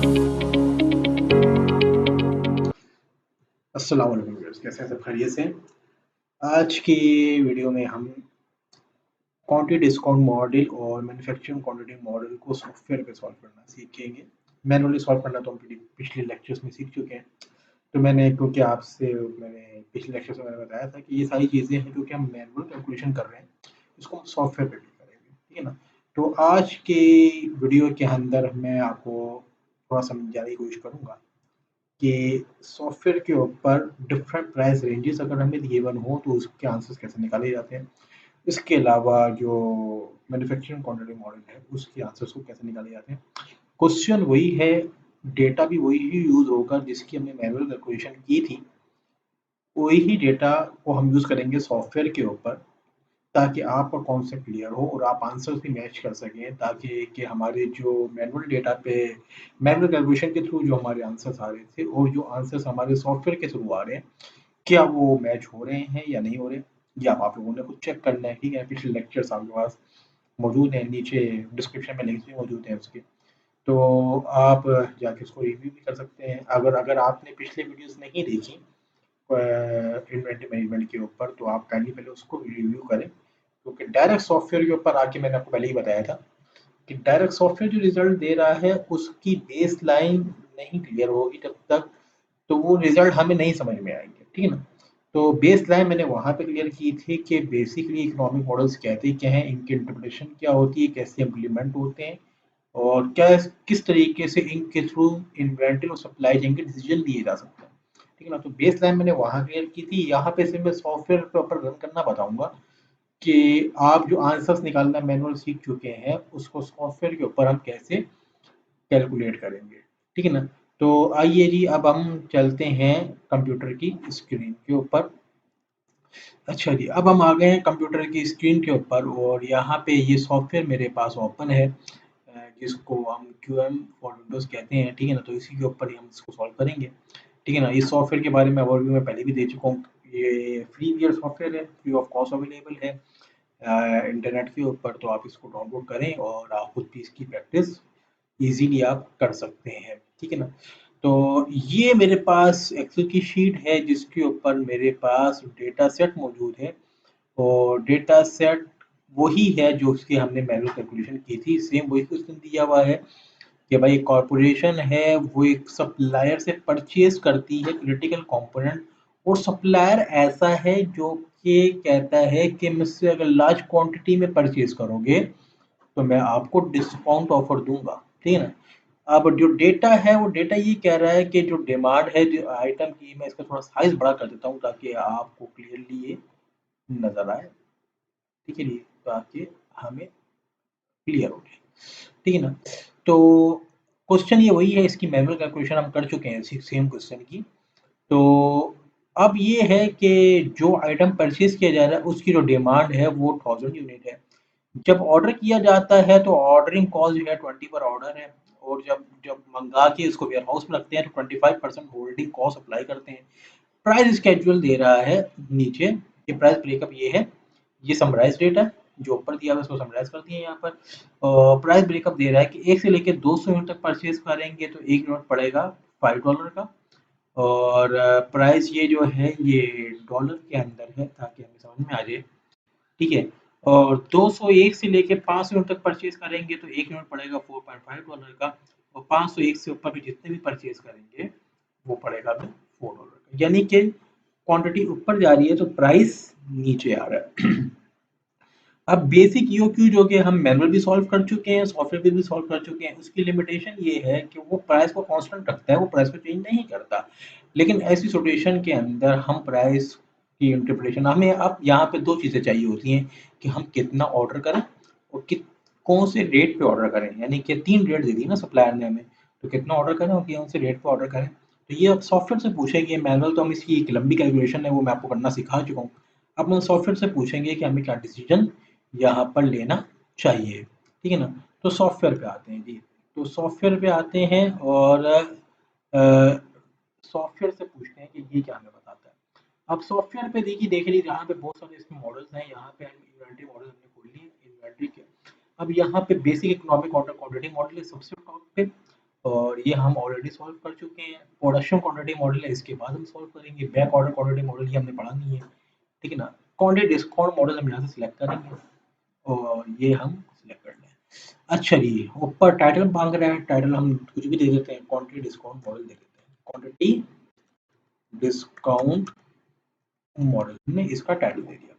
अस्सलाम वालेकुम व्यूअर्स, कैसे हैं सब खैरियत से? आज की वीडियो में हम क्वांटिटी डिस्काउंट मॉडल और मैन्युफैक्चरिंग क्वांटिटी मॉडल को सॉफ्टवेयर पे सॉल्व करना सीखेंगे। मैनुअली सॉल्व करना तो हम पिछले लेक्चर्स में सीख चुके हैं। तो क्योंकि मैंने पिछले लेक्चर्स में मैंने बताया था कि ये सारी चीज़ें हैं जो कि हम मैनुअल कैलकुलेशन कर रहे हैं, इसको हम सॉफ्टवेयर पे भी करेंगे, ठीक है ना? तो आज के वीडियो के अंदर मैं आपको थोड़ा समझाने की कोशिश करूँगा कि सॉफ्टवेयर के ऊपर डिफरेंट प्राइस रेंजेस अगर हमें गिवन हो तो उसके आंसर्स कैसे निकाले जाते हैं। इसके अलावा जो मैन्युफैक्चरिंग क्वांटिटी मॉडल है उसके आंसर्स को कैसे निकाले जाते हैं। क्वेश्चन वही है, डेटा भी वही ही यूज़ होगा जिसकी हमने मैनुअल कैलकुलेशन की थी, वही ही डेटा को हम यूज़ करेंगे सॉफ्टवेयर के ऊपर ताकि आपका कॉन्सेप्ट क्लियर हो और आप आंसर्स भी मैच कर सकें, ताकि कि हमारे जो मैनुअल डेटा पे मैनुअल कैलकुलेशन के थ्रू जो हमारे आंसर्स आ रहे थे और जो आंसर्स हमारे सॉफ्टवेयर के थ्रू आ रहे हैं, क्या वो मैच हो रहे हैं या नहीं हो रहे, या आप लोगों ने खुद चेक करना है। ठीक है, पिछले लेक्चर्स आपके पास मौजूद हैं, नीचे डिस्क्रिप्शन में लिंक्स भी मौजूद हैं उसके, तो आप जाके उसको रिव्यू भी कर सकते हैं। अगर अगर आपने पिछले वीडियोस नहीं देखी इन्वेंटरी मैनेजमेंट के ऊपर, तो आप पहले उसको रिव्यू करें, क्योंकि डायरेक्ट सॉफ्टवेयर के ऊपर आके मैंने आपको पहले ही बताया था कि डायरेक्ट सॉफ्टवेयर जो रिजल्ट दे रहा है उसकी बेस लाइन नहीं क्लियर होगी जब तक, तो वो रिजल्ट हमें नहीं समझ में आएंगे, ठीक है ना? तो बेस लाइन मैंने वहाँ पे क्लियर की थी कि बेसिकली इकोनॉमिक मॉडल्स कहते क्या हैं, इनकी इंटरप्रिटेशन क्या होती है, कैसे इम्प्लीमेंट होते हैं और क्या किस तरीके से इनके थ्रू इन्वेंटरी और सप्लाई चेन के डिसीजन लिए जा सकते हैं, ठीक है ना? तो बेस लाइन मैंने वहाँ क्लियर की थी। यहाँ पे सिर्फ मैं सॉफ्टवेयर के ऊपर रन करना बताऊंगा कि आप जो आंसर्स निकालना मैनुअल सीख चुके हैं उसको सॉफ्टवेयर के ऊपर हम कैसे कैलकुलेट करेंगे, ठीक है ना? तो आइए जी, अब हम चलते हैं कंप्यूटर की स्क्रीन के ऊपर। अच्छा जी, अब हम आ गए हैं कंप्यूटर की स्क्रीन के ऊपर और यहाँ पे ये सॉफ्टवेयर मेरे पास ओपन है, जिसको हम QM फॉर विंडोज़ कहते हैं, ठीक है ना? तो इसी के ऊपर ही हम इसको सॉल्व करेंगे, ठीक है ना? इस सॉफ्टवेयर के बारे में ओवरव्यू में पहले भी दे चुका हूँ। ये फ्री सॉफ्टवेयर है, फ्री ऑफ कॉस्ट अवेलेबल है इंटरनेट के ऊपर, तो आप इसको डाउनलोड करें और आप खुद भी इसकी प्रैक्टिस इजीली आप कर सकते हैं, ठीक है ना? तो ये मेरे पास एक्सेल की शीट है जिसके ऊपर मेरे पास डेटा सेट मौजूद है और डेटा सेट वही है जो उसकी हमने मैनुअल कैलकुलेशन की थी। सेम वही क्वेश्चन दिया हुआ है कि भाई कॉरपोरेशन है वो एक सप्लायर से परचेज करती है क्रिटिकल कंपोनेंट, और सप्लायर ऐसा है जो कि कहता है कि मुझसे अगर लार्ज क्वांटिटी में परचेज करोगे तो मैं आपको डिस्काउंट ऑफर दूंगा, ठीक है ना? अब जो डेटा है वो डेटा ये कह रहा है कि जो डिमांड है जो आइटम की, मैं इसका थोड़ा साइज बड़ा कर देता हूँ ताकि आपको क्लियरली ये नजर आए, ठीक है जी, ताकि हमें क्लियर हो जाए, ठीक है ना? तो क्वेश्चन ये वही है, इसकी मैनुअल कैलकुलेशन हम कर चुके हैं सेम क्वेश्चन की। तो अब ये है कि जो आइटम परचेज किया जा रहा है उसकी जो डिमांड है वो 1000 यूनिट है। जब ऑर्डर किया जाता है तो ऑर्डरिंग कॉस्ट जो है 20 पर ऑर्डर है, और जब जब मंगा के इसको वेयर हाउस में रखते हैं तो 25% होल्डिंग कॉस्ट अप्लाई करते हैं। प्राइस स्केड्यूल दे रहा है नीचे, ये प्राइस ब्रेकअप ये है, ये समराइज डेटा जो ऊपर दिया हुआ है इसको समराइज कर दिए यहाँ पर। प्राइस ब्रेकअप दे रहा है कि 1 से लेकर 200 यूनिट तक परचेज करेंगे तो एक यूनिट पड़ेगा $5 का, और प्राइस ये जो है ये डॉलर के अंदर है ताकि हमें समझ में आ जाए, ठीक है? और 201 से लेके 500 यूनिट तक परचेज करेंगे तो एक यूनिट पड़ेगा $4.5 का, और 501 से ऊपर भी जितने भी परचेज करेंगे वो पड़ेगा हमें $4 का, यानी कि क्वांटिटी ऊपर जा रही है तो प्राइस नीचे आ रहा है। अब बेसिक ईओक्यू जो कि हम मैनुअल भी सॉल्व कर चुके हैं, सॉफ्टवेयर पे भी सॉल्व कर चुके हैं, उसकी लिमिटेशन ये है कि वो प्राइस को कांस्टेंट रखता है, वो प्राइस को चेंज नहीं करता। लेकिन ऐसी सिचुएशन के अंदर हम प्राइस की इंटरप्रिटेशन, हमें अब यहाँ पे दो चीज़ें चाहिए होती हैं कि हम कितना ऑर्डर करें और कौन से रेट पे ऑर्डर करें, यानी कि 3 रेट दे दी ना सप्लायर ने हमें, तो कितना ऑर्डर करें और कौन से रेट पे ऑर्डर करें। तो ये अब सॉफ्टवेयर से पूछेंगे, मैनुअल तो हम इसकी एक लंबी कैलकुलेशन है वो मैं आपको करना सिखा चुका हूँ। अब हम सॉफ्टवेयर से पूछेंगे कि हमें क्या डिसीजन यहाँ पर लेना चाहिए, ठीक है ना? तो सॉफ्टवेयर पे आते हैं जी। तो सॉफ्टवेयर पे आते हैं और सॉफ्टवेयर से पूछते हैं कि ये क्या हमें बताता है। अब सॉफ्टवेयर पे देखिए, देख लीजिए यहाँ पे बहुत सारे इसमें मॉडल्स हैं, यहाँ पे हम इन्वेंटरी मॉडल हमने खोल लिए इन्वेंटरी के। अब यहाँ पे basic economic order quantity model है सबसे टॉप पे, और ये हम ऑलरेडी सॉल्व कर चुके हैं। प्रोडक्शन क्वांटिटी मॉडल है, इसके बाद हम सॉल्व करेंगे। बैक ऑर्डर क्वांटिटी मॉडल ये हमने पढ़ा नहीं है, ठीक है ना। क्वांटिटी डिस्काउंट मॉडल हम यहाँ से सिलेक्ट करेंगे और ये हम सिलेक्ट कर लें। अच्छा जी, ऊपर टाइटल मांग रहा है, टाइटल हम कुछ भी दे देते हैं, क्वांटिटी डिस्काउंट मॉडल दे देते हैं, क्वांटिटी डिस्काउंट मॉडल, हमने इसका टाइटल दे दिया।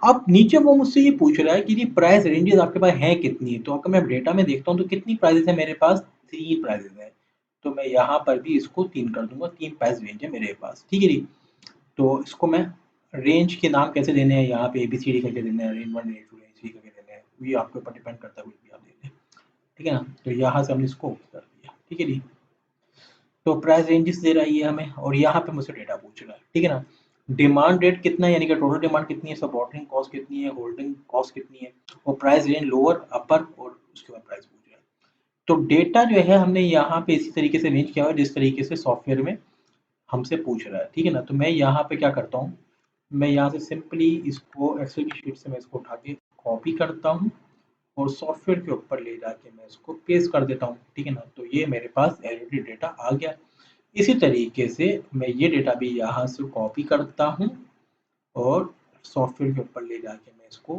अब नीचे वो मुझसे ये पूछ रहा है कि जी प्राइस रेंजेस आपके पास हैं कितनी? तो अगर मैं डेटा में देखता हूँ तो कितनी प्राइसेस है मेरे पास? 3 प्राइसेस हैं। तो मैं यहाँ पर भी इसको 3 कर दूँगा, 3 प्राइस रेंज है मेरे पास, ठीक है जी। तो इसको मैं रेंज के नाम कैसे देने हैं, यहाँ पे एबीसीडी करके देने हैं, रेंज 1, रेंज 2, रेंज 3 करके देने हैं, ये आपके ऊपर डिपेंड करता है, कुछ भी आप दे दें, ठीक है ना। तो यहाँ से हमने इसको कर दिया, ठीक है जी। तो प्राइस रेंजेस दे रहा है ये हमें, और यहाँ पे मुझसे डेटा पूछ रहा है, ठीक है ना। डिमांड रेट कितना है, यानी कि टोटल डिमांड कितनी है, सब ऑर्डरिंग कॉस्ट कितनी है, होल्डिंग कॉस्ट कितनी है, और प्राइस रेंज लोअर, अपर, और उसके बाद प्राइस पूछ रहा है। तो डेटा जो है हमने यहाँ पे इसी तरीके से रेंज किया हुआ है जिस तरीके से सॉफ्टवेयर में हमसे पूछ रहा है, ठीक है ना। तो मैं यहाँ पे क्या करता हूँ, मैं यहाँ से सिंपली इसको एक्सेल की शीट से मैं इसको उठा के कॉपी करता हूँ और सॉफ्टवेयर के ऊपर ले जाके मैं इसको पेस्ट कर देता हूँ, ठीक है ना। तो ये मेरे पास ऑलरेडी डेटा आ गया। इसी तरीके से मैं ये डेटा भी यहाँ से कॉपी करता हूँ और सॉफ्टवेयर के ऊपर ले जाके मैं इसको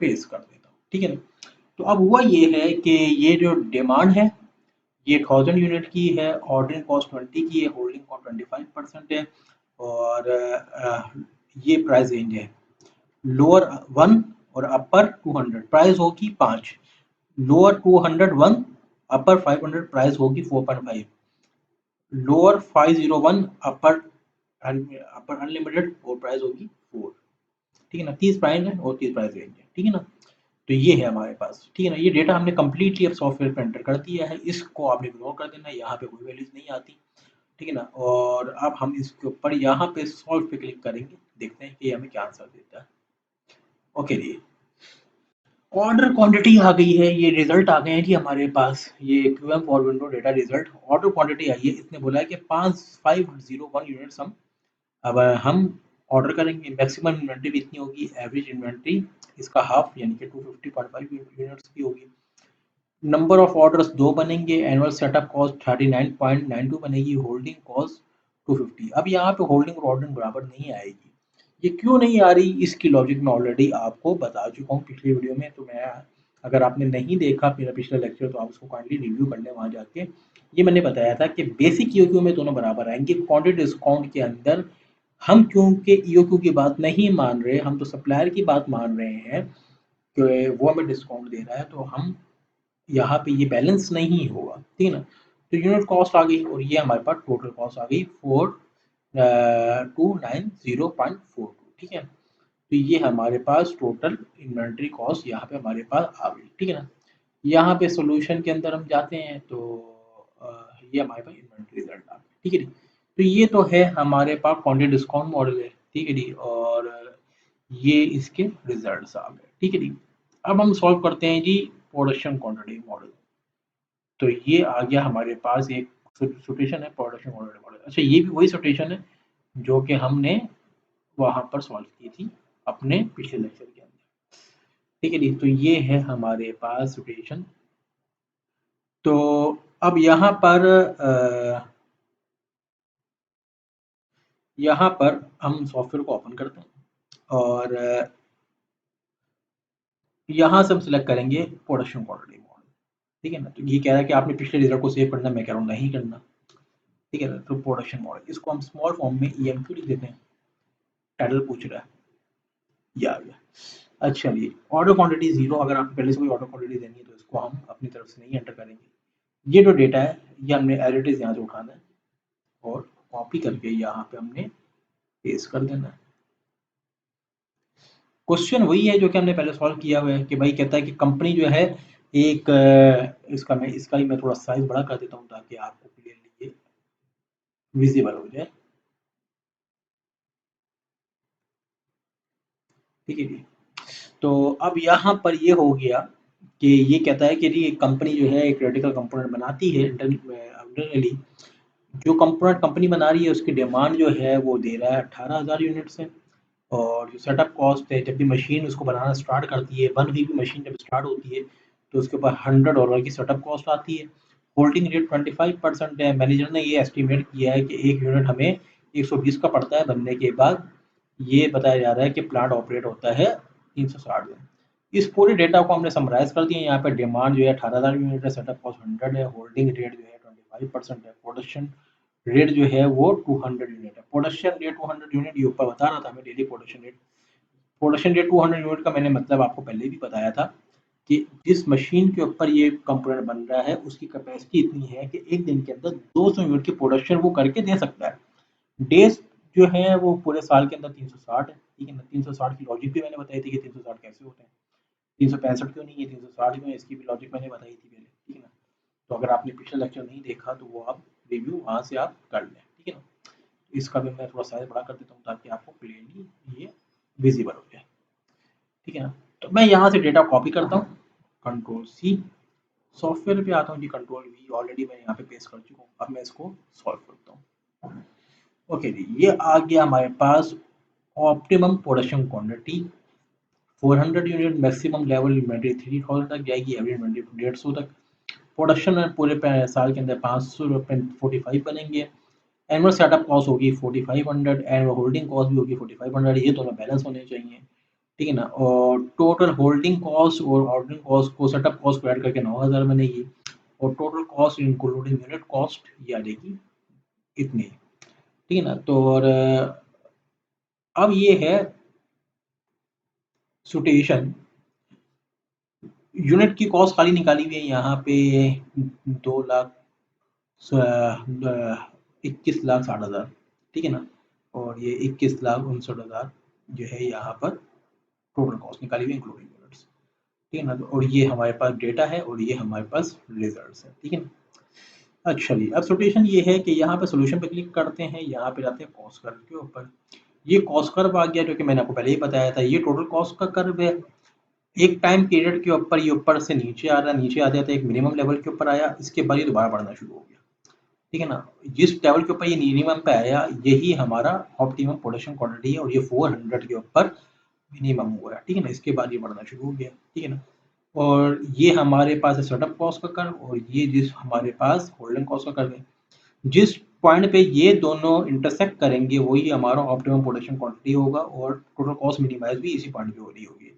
पेस्ट कर देता हूँ, ठीक है ना। तो अब हुआ ये है कि ये जो डिमांड है ये 1000 यूनिट की है, ऑर्डरिंग कॉस्ट 20 की है, होल्डिंग कॉस्ट 25% है, और ये प्राइस रेंज है, लोअर 1 और अपर 200, प्राइस होगी 5, लोअर 200 1, अपर 500, प्राइस होगी 4.5, लोअर 501, अपर अपर अनलिमिटेड, और प्राइस होगी 4, ठीक है ना। 30 प्राइस है और 30 प्राइस रेंज है, ठीक है ना। तो ये है हमारे पास, ठीक है ना। ये डेटा हमने कंप्लीटली अब सॉफ्टवेयर पे एंटर कर दिया है, इसको आपने इग्नोर कर देना है, यहाँ पे कोई वैल्यूज नहीं आती, ठीक है ना। और अब हम इसके ऊपर यहाँ पे सॉल्व पे क्लिक करेंगे, देखते हैं कि हमें क्या आंसर देता है। ओके जी, ऑर्डर क्वांटिटी आ गई है, ये रिजल्ट आ गए हैं जी हमारे पास, ये QM for window data result, order quantity आई है। इसने बोला है कि 501 यूनिट्स अब हम ऑर्डर करेंगे, मैक्सिमम इन्वेंट्री भी इतनी होगी, एवरेज इन्वेंट्री इसका हाफ यानी कि 250.5 यूनिट्स की होगी। नंबर ऑफ ऑर्डर्स 2 बनेंगे, एनुअल सेटअप कॉस्ट 39.92 बनेगी, होल्डिंग कॉस्ट 250। अब यहाँ पे होल्डिंग और ऑर्डरिंग बराबर नहीं आएगी, ये क्यों नहीं आ रही, इसकी लॉजिक मैं ऑलरेडी आपको बता चुका हूँ पिछली वीडियो में। तो मैं, अगर आपने नहीं देखा मेरा पिछला लेक्चर तो आप उसको काइंडली रिव्यू कर लें वहाँ जाके। ये मैंने बताया था कि बेसिक ईओक्यू में दोनों बराबर आएंगे, क्वांटिटी डिस्काउंट के अंदर हम क्योंकि ईओक्यू की बात नहीं मान रहे, हम तो सप्लायर की बात मान रहे हैं कि वो हमें डिस्काउंट दे रहा है, तो हम यहाँ पे ये बैलेंस नहीं होगा, ठीक है ना। तो यूनिट कॉस्ट आ गई और ये हमारे पास टोटल कॉस्ट आ गई 4290.42, ठीक है। तो ये हमारे पास टोटल इन्वेंट्री कॉस्ट यहाँ पे हमारे पास आ गई, ठीक है ना। यहाँ पे सॉल्यूशन के अंदर हम जाते हैं तो ये हमारे पास इन्वेंट्री रिजल्ट आ गया, ठीक है जी। तो ये तो है हमारे पास क्वांटिटी डिस्काउंट मॉडल है, ठीक है जी, और ये इसके रिजल्ट्स आ गए, ठीक है जी। अब हम सॉल्व करते हैं जी प्रोडक्शन क्वांटिटी मॉडल। तो ये आ गया हमारे पास एक सिचुएशन है प्रोडक्शन क्वांटिटी मॉडल। अच्छा, ये भी वही सिचुएशन है जो कि हमने वहां पर सॉल्व की थी अपने पिछले लेक्चर के अंदर, ठीक है जी। तो ये है हमारे पास सिचुएशन। तो अब यहाँ पर हम सॉफ्टवेयर को ओपन करते हैं और यहाँ से हम सिलेक्ट करेंगे प्रोडक्शन क्वांटिटी मॉडल, ठीक है ना। तो ये कह रहा है कि आपने पिछले रिजल्ट को सेव करना, मैं कह रहा हूँ नहीं करना, ठीक है ना। तो प्रोडक्शन मॉडल, इसको हम स्मॉल फॉर्म में ईएमक्यू लिख देते हैं, टाइटल पूछ रहा है, ये आ गया। अच्छा जी, ऑर्डर क्वांटिटी 0, अगर आपको पहले से कोई ऑर्डर क्वांटिटी देनी है तो इसको हम अपनी तरफ से नहीं एंटर करेंगे। ये जो डेटा है ये हमने एज इट इज यहाँ से उठाना है और कॉपी करके यहाँ पे हमने पेस्ट कर देना है। क्वेश्चन वही है जो कि हमने पहले सॉल्व किया हुआ है कि भाई कहता है कि कंपनी जो है एक इसका ही मैं थोड़ा साइज बड़ा कर देता हूँ ताकि आपको क्लियरली ये विजिबल हो जाए, ठीक है जी। तो अब यहाँ पर ये हो गया कि ये कहता है कि जी कंपनी जो है एक क्रिटिकल कंपोनेंट बनाती है इंटरनली। जो कंपोनेंट कंपनी बना रही है उसकी डिमांड जो है वो दे रहा है 18,000 यूनिट्स है, और जो सेटअप कॉस्ट है, जब भी मशीन उसको बनाना स्टार्ट करती है, बन हुई भी मशीन जब स्टार्ट होती है तो उसके ऊपर $100 की सेटअप कॉस्ट आती है। होल्डिंग रेट 25% है। मैनेजर ने ये एस्टिमेट किया है कि एक यूनिट हमें 120 का पड़ता है बनने के बाद। ये बताया जा रहा है कि प्लांट ऑपरेट होता है 360 दिन। इस पूरे डेटा को हमने समराइज कर दिया। यहाँ पे डिमांड जो है 18,000 यूनिट है, सेटअप कॉस्ट 100 है, होल्डिंग रेट जो है 25% है, प्रोडक्शन रेट जो है वो 200 यूनिट है। प्रोडक्शन रेट 200 यूनिट ये ऊपर बता रहा था हमें daily production rate. Production rate 200 unit का मैंने मतलब आपको पहले भी बताया था कि जिस मशीन के ऊपर ये कंपोनेंट बन रहा है उसकी कैपेसिटी इतनी है कि एक दिन के अंदर 200 यूनिट की प्रोडक्शन वो करके दे सकता है। डेज जो है वो पूरे साल के अंदर 360 है, ठीक है ना। 360 की लॉजिक भी मैंने बताई थी कि 360 कैसे होते हैं, 365 क्यों नहीं है, 360 क्यों है, इसकी भी लॉजिक मैंने बताई थी पहले, ठीक है ना। तो अगर आपने पिछला लेक्चर नहीं देखा तो वो आप रिव्यू वहाँ से आप कर लें, ठीक है ना। इसका भी मैं थोड़ा साइज बड़ा कर देता हूँ ताकि आपको क्लियरली ये विजिबल हो जाए, ठीक है ना। तो मैं यहाँ से डेटा कॉपी करता हूँ, कंट्रोल सी, सॉफ्टवेयर पे आता हूँ जी, कंट्रोल वी ऑलरेडी मैं यहाँ पे पेस्ट कर चुका हूँ। अब मैं इसको सॉल्व करता हूँ। ओके जी, ये आ गया हमारे पास optimum production quantity 400 unit, maximum level inventory 3000 तक जाएगी, एवरेज इन्वेंट्री 150 तक। प्रोडक्शन में पूरे साल के अंदर 545 बनेंगे। एनुअल सेटअप कॉस्ट होगी 4500, एनुअल होल्डिंग कॉस्ट भी होगी 4500। ये दोनों बैलेंस होने चाहिए, ठीक है ना। और टोटल होल्डिंग कॉस्ट और ऑर्डरिंग कॉस्ट को सेटअप कॉस्ट को ऐड करके 9000 बनेगी। और total cost including unit cost ये आ जाएगी इतनी, ठीक है ना। तो और अब ये है सिचुएशन, यूनिट की कॉस्ट खाली निकाली हुई है यहाँ पे 2,21,60,000, ठीक है ना। और ये 21,59,000 जो है यहाँ पर टोटल कॉस्ट निकाली हुई इंक्लूडिंग यूनिट्स, ठीक है ना। और ये हमारे पास डेटा है और ये हमारे पास रिजल्ट्स है, ठीक है ना। अच्छा जी, अब सिचुएशन ये है कि यहाँ पे सॉल्यूशन पे क्लिक करते हैं, यहाँ पे जाते हैं कॉस्ट कर्व के ऊपर। ये कॉस्ट कर्व आ गया जो कि मैंने आपको पहले ही बताया था, ये टोटल कॉस्ट का कर्व है। एक टाइम पीरियड के ऊपर ये ऊपर से नीचे आ रहा है, नीचे आते आते एक मिनिमम लेवल के ऊपर आया, इसके बाद ये दोबारा बढ़ना शुरू हो गया, ठीक है ना। जिस लेवल के ऊपर ये मिनिमम पे आया यही हमारा ऑप्टिमम प्रोडक्शन क्वांटिटी है और ये 400 के ऊपर मिनिमम हुआ है, ठीक है ना। इसके बाद ये बढ़ना शुरू हो गया, ठीक है ना। और ये हमारे पास है सेटअप कॉस्ट का कर्व और ये जिस हमारे पास होल्डिंग कॉस्ट का कर्व है। जिस पॉइंट पे ये दोनों इंटरसेक्ट करेंगे वही हमारा ऑप्टिमम प्रोडक्शन क्वांटिटी होगा और टोटल कॉस्ट मिनिमाइज भी इसी पॉइंट पे हो रही होगी।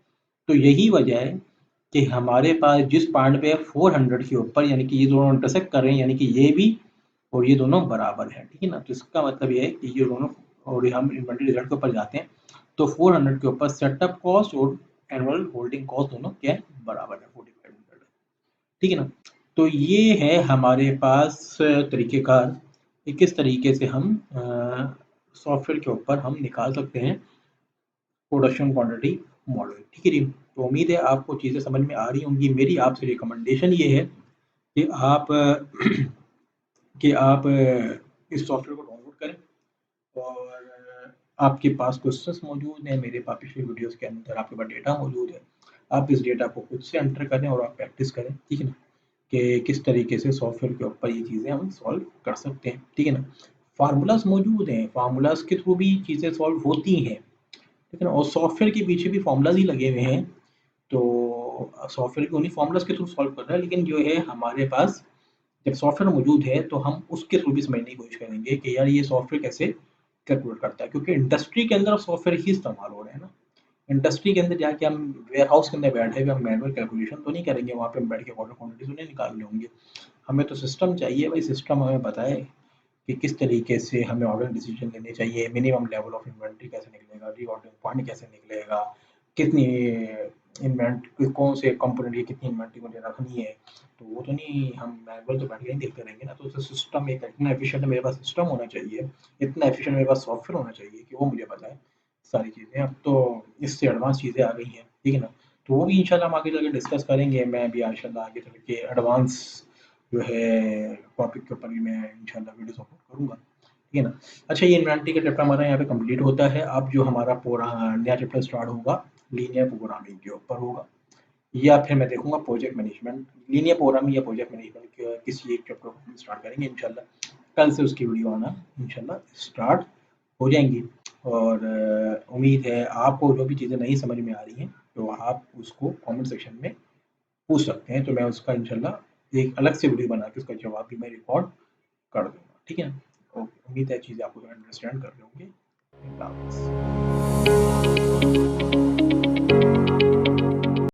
तो यही वजह है कि हमारे पास जिस पॉइंट पे 400 के ऊपर यानी कि ये दोनों इंटरसेक्ट कर रहे हैं, यानी कि ये भी और ये दोनों बराबर है, ठीक है ना। तो इसका मतलब ये है कि ये दोनों, और हम इन्वेंटरी रिजल्ट के ऊपर जाते हैं तो 400 के ऊपर सेटअप कॉस्ट और एनुअल होल्डिंग कॉस्ट दोनों क्या है, बराबर है, 4500, ठीक है ना। तो ये है हमारे पास तरीक़ेकार कि किस तरीके से हम सॉफ्टवेयर के ऊपर हम निकाल सकते हैं प्रोडक्शन क्वांटिटी मॉडल, ठीक है जी। तो उम्मीद है आपको चीज़ें समझ में आ रही होंगी। मेरी आपसे रिकमेंडेशन ये है कि आप इस सॉफ्टवेयर को डाउनलोड करें और आपके पास क्वेश्चंस मौजूद हैं, मेरे पास पिछले वीडियोस के अंदर आपके पास डेटा मौजूद है। आप इस डेटा को खुद से एंटर करें और आप प्रैक्टिस करें, ठीक है ना, कि किस तरीके से सॉफ्टवेयर के ऊपर ये चीज़ें हम सॉल्व कर सकते हैं, ठीक है ना। फार्मूलाज मौजूद हैं, फार्मूलाज के थ्रू भी चीज़ें सॉल्व होती हैं, ठीक है ना। और सॉफ्टवेयर के पीछे भी फार्मूलाज ही लगे हुए हैं। तो सॉफ्टवेयर को उन्हीं फार्मूलाज के थ्रू सॉल्व कर रहा है, लेकिन जो है हमारे पास जब सॉफ्टवेयर मौजूद है तो हम उसके थ्रू भी समझने की कोशिश करेंगे कि यार ये सॉफ्टवेयर कैसे कैलकुलेट करता है, क्योंकि इंडस्ट्री के अंदर सॉफ्टवेयर ही इस्तेमाल हो रहे हैं ना। इंडस्ट्री के अंदर जाके हम वेयर हाउस के अंदर बैठे हुए हम मैनुअल कैलकुलेशन तो नहीं करेंगे, वहाँ पे हम बैठ के ऑर्डर क्वांटिटी तो नहीं निकाल रहे होंगे। हमें तो सिस्टम चाहिए भाई, सिस्टम हमें बताए कि किस तरीके से हमें ऑर्डर डिसीजन लेने चाहिए, मिनिमम लेवल ऑफ इन्वेंट्री कैसे निकलेगा, रीऑर्डरिंग पॉइंट कैसे निकलेगा, कितनी इन्वेंट कौन से कंपोनेंट की कितनी इन्वेंट्री मुझे रखनी है। तो वो तो नहीं, हम मैनुअल तो बैठ के नहीं देखते रहेंगे ना। तो उसे सिस्टम एक इतना एफिशिएंट मेरे पास सिस्टम होना चाहिए, इतना एफिशिएंट मेरे पास सॉफ्टवेयर होना चाहिए कि वो मुझे बताए सारी चीज़ें। अब तो इससे एडवांस चीज़ें आ गई हैं, ठीक है ना। तो वो भी इंशाल्लाह हम आगे चल के डिस्कस करेंगे। मैं भी इंशाल्लाह आगे चल के एडवांस जो है टॉपिक के ऊपर भी मैं इंशाल्लाह वीडियोस अपलोड करूँगा, ठीक है ना। अच्छा, ये इन्वेंटरी का चैप्टर हमारा यहाँ पे कंप्लीट होता है। अब जो हमारा पूरा नया चैप्टर स्टार्ट होगा लीनियर प्रोग्रामिंग के ऊपर होगा, या फिर मैं देखूँगा प्रोजेक्ट मैनेजमेंट, लीनियर प्रोग्रामिंग या प्रोजेक्ट मैनेजमेंट के किसी एक चैप्टर को हम स्टार्ट करेंगे इंशाल्लाह। कल से उसकी वीडियो आना इंशाल्लाह स्टार्ट हो जाएंगी। और उम्मीद है आपको जो भी चीज़ें नहीं समझ में आ रही हैं तो आप उसको कमेंट सेक्शन में पूछ सकते हैं, तो मैं उसका इंशाल्लाह एक अलग से वीडियो बना के उसका जवाब भी मैं रिकॉर्ड कर दूँगा, ठीक है? ओके, उम्मीद है चीज़ें आपको अंडरस्टैंड कर रहे होंगे। अल्लाह हाफ़िज़।